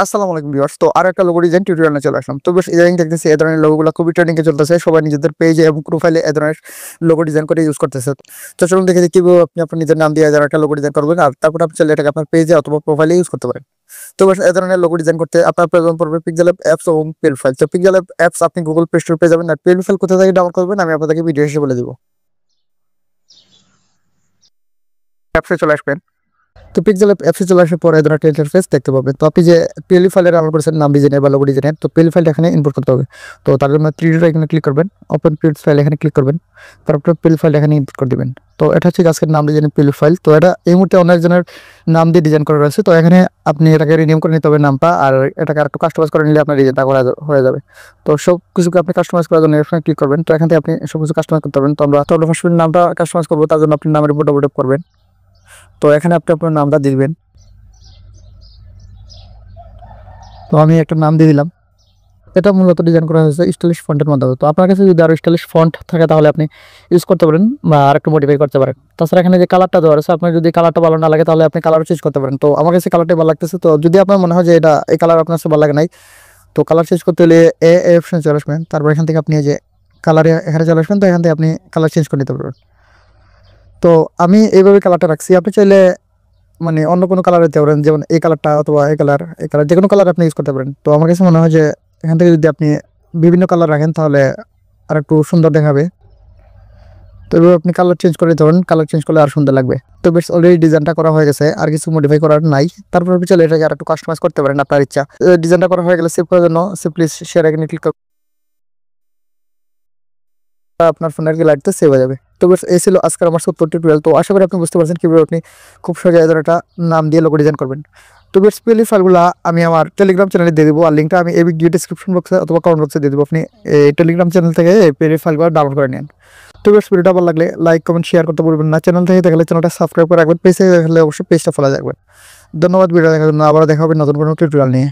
আসসালামু আলাইকুম ভিউয়ার্স। তো আর একটা লোগো ডিজাইন টিউটোরিয়ালে চলে আসলাম। তো বেশ ইদানিং দেখতেছি এই ধরনের লোগোগুলো খুবই ট্রেন্ডিং এ চলতেছে। সবাই নিজেদের পেজে এবং প্রোফাইলে এই ধরনের লোগো ডিজাইন করে ইউজ করতেছে। তো চলুন দেখে দিই কিভাবে আপনি আপনার নিজের নাম দিয়ে এই ধরনের একটা লোগো ডিজাইন করবেন, আর তারপর আপনি চাইলে এটাকে আপনার পেজে অথবা প্রোফাইলে ইউজ করতে পারেন। তো বেশ এই ধরনের লোগো ডিজাইন করতে আপনার প্রয়োজন পড়বে পিক্সেল অ্যাপস এবং পেল ফাইল। তো পিক্সেল অ্যাপস আপনি গুগল প্লে স্টোরে পেয়ে যাবেন, আর পেল ফাইল কোথা থেকে ডাউনলোড করবেন আমি আপনাদেরকে ভিডিও শেষে বলে দিব। অ্যাপসে চলে আসবেন। তো পিক্সেল অ্যাপসে চলে আসার পরে এই ধরনের একটা ইন্টারফেস দেখতে পাবেন। তো আপনি যে পিএলই ফাইলে ডাউনলোড করেছেন নাম ডিজাইনের বা লোগো ডিজাইনের, তো পিএলই ফাইলটা এখানে ইম্পোর্ট করতে হবে। তো তার জন্য 3D এখানে ক্লিক করবেন, ওপেন পিএলই ফাইল এখানে ক্লিক করবেন, তারপর পিএলই ফাইলটা এখানে ইম্পোর্ট করে দিবেন। তো এটা হচ্ছে আজকের নাম ডিজাইনের পিএলই ফাইল। তো এটা এই মুহূর্তে অনেকজনের নাম দিয়ে ডিজাইন করা রয়েছে। তো এখানে আপনি এটাকে রিনিউম করে নিতে হবে নামটা, আর এটাকে আরেকটু কাস্টমাইজ করে নিলে আপনার ডিজাইনটা হয়ে যাবে। তো সব কিছুকে আপনি কাস্টমাইজ করার জন্য এখানে ক্লিক করবেন। তো এখান থেকে আপনি সব কিছু কাস্টমাইজ করতে পারবেন। তো আমরা ফার্স্ট নামটা কাস্টমাইজ করবো, তার জন্য আপনি নামের উপর ডবল ট্যাপ করবেন। তো এখানে আপনি আপনার নামটা দিয়ে দিবেন। তো আমি একটা নাম দিয়ে দিলাম। এটা মূলত ডিজাইন করা হয়েছে স্টাইলিশ ফন্টের মাধ্যমে। তো আপনার কাছে যদি আরও স্টাইলিশ ফন্ট থাকে তাহলে আপনি ইউজ করতে পারেন বা আরেকটু মডিফাই করতে পারেন। তাছাড়া এখানে যে কালারটা দেওয়া আছে, আপনার যদি কালারটা ভালো না লাগে তাহলে আপনি কালার চেঞ্জ করতে পারেন। তো আমার কাছে কালারটাই ভালো লাগতেছে। তো যদি আপনার মনে হয় যে এই কালার আপনার কাছে ভালো লাগে নাই, তো কালার চেঞ্জ করতে হলে এ অপশনে চলে আসবেন। তারপর এখান থেকে আপনি যে কালারে এখানে চলে আসবেন। তো এখান থেকে আপনি কালার চেঞ্জ করে নিতে পারবেন। তো আমি এইভাবে কালারটা রাখছি। আপনি চাইলে মানে অন্য কোনো কালার দিতে পারেন, যেমন এই কালারটা অথবা এই কালার যে কোনো কালার আপনি ইউজ করতে পারেন। তো আমার কাছে মনে হয় যে এখান থেকে যদি আপনি বিভিন্ন কালার রাখেন তাহলে আর একটু সুন্দর দেখাবে। তো এভাবে আপনি কালার চেঞ্জ করে দিতে পারেন, কালার চেঞ্জ করলে আর সুন্দর লাগবে। তো বেশ অলরেডি ডিজাইনটা করা হয়ে গেছে, আর কিছু মডিফাই করার নাই। তারপর আপনি চাইলে এটাকে আর একটু কাস্টমাইজ করতে পারেন আপনার ইচ্ছা। ডিজাইনটা করা হয়ে গেলে সেভ করার জন্য সিম্পলি শেয়ার এখানে ক্লিক করে আপনার ফোনের গ্যালারিতে সেভ হয়ে যাবে। তো বেশ এই ছিল আজকের আমার ছোট্ট টিউটোরিয়াল। তো আশা করি আপনি বুঝতে পারছেন কীভাবে আপনি খুব সহজে একটা নাম দিয়ে লোগো ডিজাইন করবেন। তো বেশ পিএলই ফাইলগুলো আমি আমার টেলিগ্রাম চ্যানেলে দিয়ে দেবো, আর লিঙ্কটা আমি এই ভিডিও ডিসক্রিপশন বক্সে অথবা কমেন্ট বক্সে দিয়ে দেবো। আপনি এই টেলিগ্রাম চ্যানেল থেকে এই পিএলই ফাইলগুলো ডাউনলোড করে নেন। তো বেশ ভিডিওটা ভালো লাগলে লাইক কমেন্ট শেয়ার করতে ভুলবেন না। চ্যানেল থেকে দেখলে চ্যানেলটা সাবস্ক্রাইব করে রাখবেন, পেজে দেখলে অবশ্যই পেজটা ফলো রাখবেন। ধন্যবাদ ভিডিও দেখার জন্য। আবার দেখা হবে নতুন কোনো টিউটোরিয়াল নিয়ে।